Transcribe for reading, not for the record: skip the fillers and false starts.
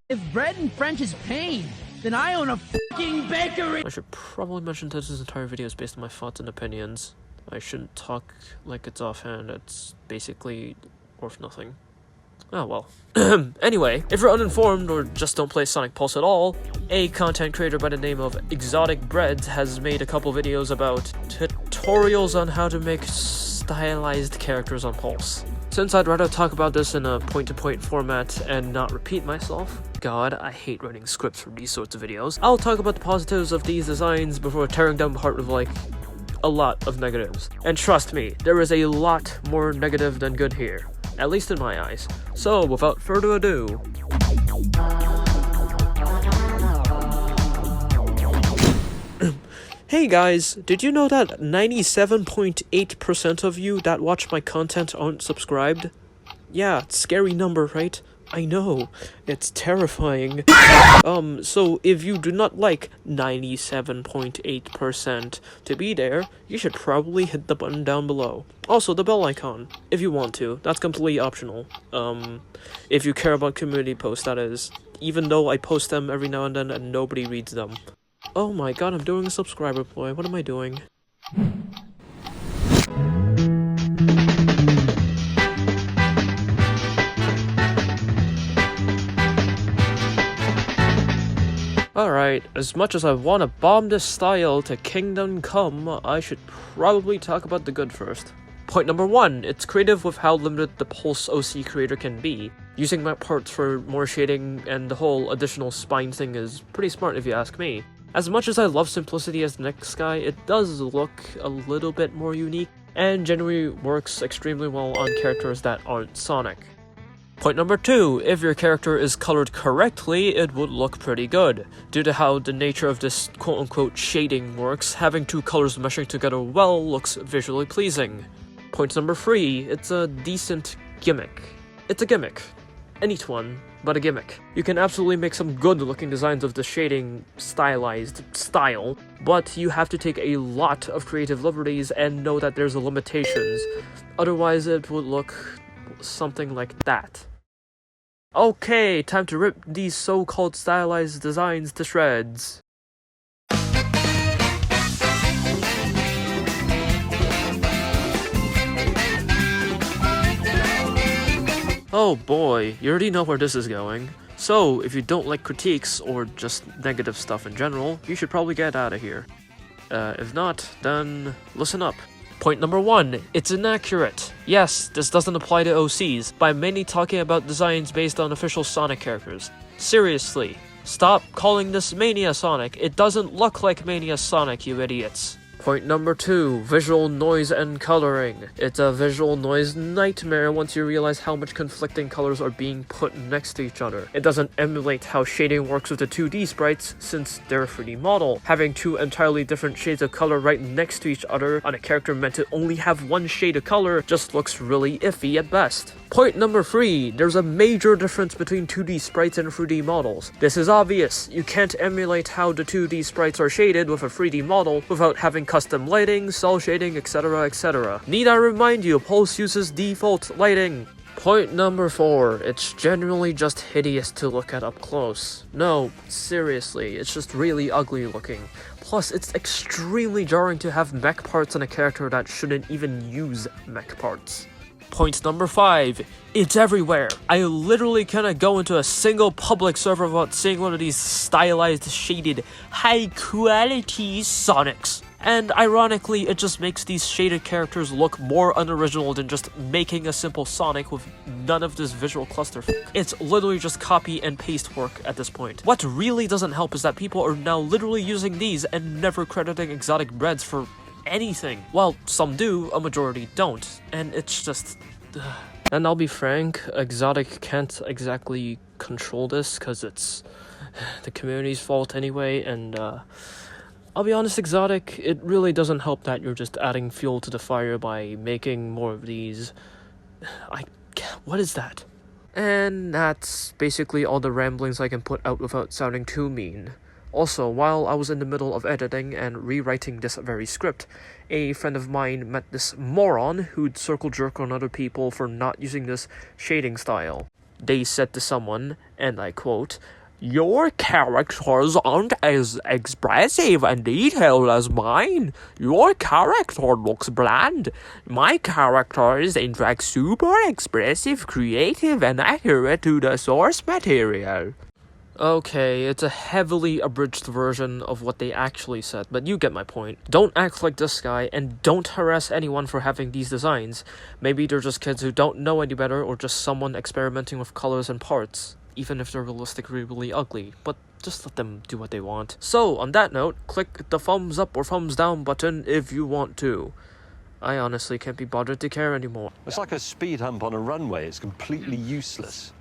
If bread in French is pain, then I own a fucking bakery! I should probably mention that this entire video is based on my thoughts and opinions. I shouldn't talk like it's offhand, it's basically worth nothing. Oh well. Anyway, if you're uninformed or just don't play Sonic Pulse at all, a content creator by the name of Exotic Breads has made a couple videos about tutorials on how to make stylized characters on Pulse. Since I'd rather talk about this in a point-to-point format and not repeat myself, God, I hate writing scripts for these sorts of videos, I'll talk about the positives of these designs before tearing down the heart with like a lot of negatives. And trust me, there is a lot more negative than good here. At least in my eyes. So, without further ado... Hey guys, did you know that 97.8% of you that watch my content aren't subscribed? Yeah, scary number, right? I know, it's terrifying. So if you do not like 97.8% to be there, you should probably hit the button down below. Also, the bell icon, if you want to. That's completely optional. If you care about community posts, that is. Even though I post them every now and then and nobody reads them. Oh my god, I'm doing a subscriber ploy. What am I doing? Alright, as much as I want to bomb this style to Kingdom Come, I should probably talk about the good first. Point number 1, it's creative with how limited the Pulse OC creator can be. Using map parts for more shading and the whole additional spine thing is pretty smart if you ask me. As much as I love simplicity as the next guy, it does look a little bit more unique, and generally works extremely well on characters that aren't Sonic. Point number 2, if your character is colored correctly, it would look pretty good. Due to how the nature of this quote-unquote shading works, having two colors meshing together well looks visually pleasing. Point number 3, it's a decent gimmick. It's a gimmick. A neat one, but a gimmick. You can absolutely make some good looking designs of the shading stylized style, but you have to take a lot of creative liberties and know that there's limitations. Otherwise it would look something like that. Okay, time to rip these so-called stylized designs to shreds. Oh boy, you already know where this is going. So, if you don't like critiques, or just negative stuff in general, you should probably get out of here. If not, then listen up. Point number 1, it's inaccurate. Yes, this doesn't apply to OCs, but I'm mainly talking about designs based on official Sonic characters. Seriously, stop calling this Mania Sonic. It doesn't look like Mania Sonic, you idiots. Point number 2, visual noise and coloring. It's a visual noise nightmare once you realize how much conflicting colors are being put next to each other. It doesn't emulate how shading works with the 2D sprites since they're a 3D model. Having two entirely different shades of color right next to each other on a character meant to only have one shade of color just looks really iffy at best. Point number 3, there's a major difference between 2D sprites and 3D models. This is obvious. You can't emulate how the 2D sprites are shaded with a 3D model without having custom lighting, cell shading, etc, etc. Need I remind you, Pulse uses default lighting. Point number 4, it's generally just hideous to look at up close. No, seriously, it's just really ugly looking. Plus, it's extremely jarring to have mech parts on a character that shouldn't even use mech parts. Point number 5, it's everywhere. I literally cannot go into a single public server without seeing one of these stylized, shaded, high-quality Sonics. And ironically, it just makes these shaded characters look more unoriginal than just making a simple Sonic with none of this visual clusterfuck. It's literally just copy and paste work at this point. What really doesn't help is that people are now literally using these and never crediting Exotic Breads for anything. Well, some do, a majority don't, and it's just... And I'll be frank, Exotic can't exactly control this, because it's the community's fault anyway, and I'll be honest, Exotic, it really doesn't help that you're just adding fuel to the fire by making more of these... What is that? And that's basically all the ramblings I can put out without sounding too mean. Also, while I was in the middle of editing and rewriting this very script, a friend of mine met this moron who'd circle jerk on other people for not using this shading style. they said to someone, and I quote, "Your characters aren't as expressive and detailed as mine. Your character looks bland. My character is in fact super expressive, creative, and accurate to the source material." Okay, it's a heavily abridged version of what they actually said, but you get my point. Don't act like this guy, and don't harass anyone for having these designs. Maybe they're just kids who don't know any better, or just someone experimenting with colors and parts, even if they're realistically really ugly, but just let them do what they want. So, on that note, click the thumbs up or thumbs down button if you want to. I honestly can't be bothered to care anymore. It's like a speed hump on a runway. It's completely useless.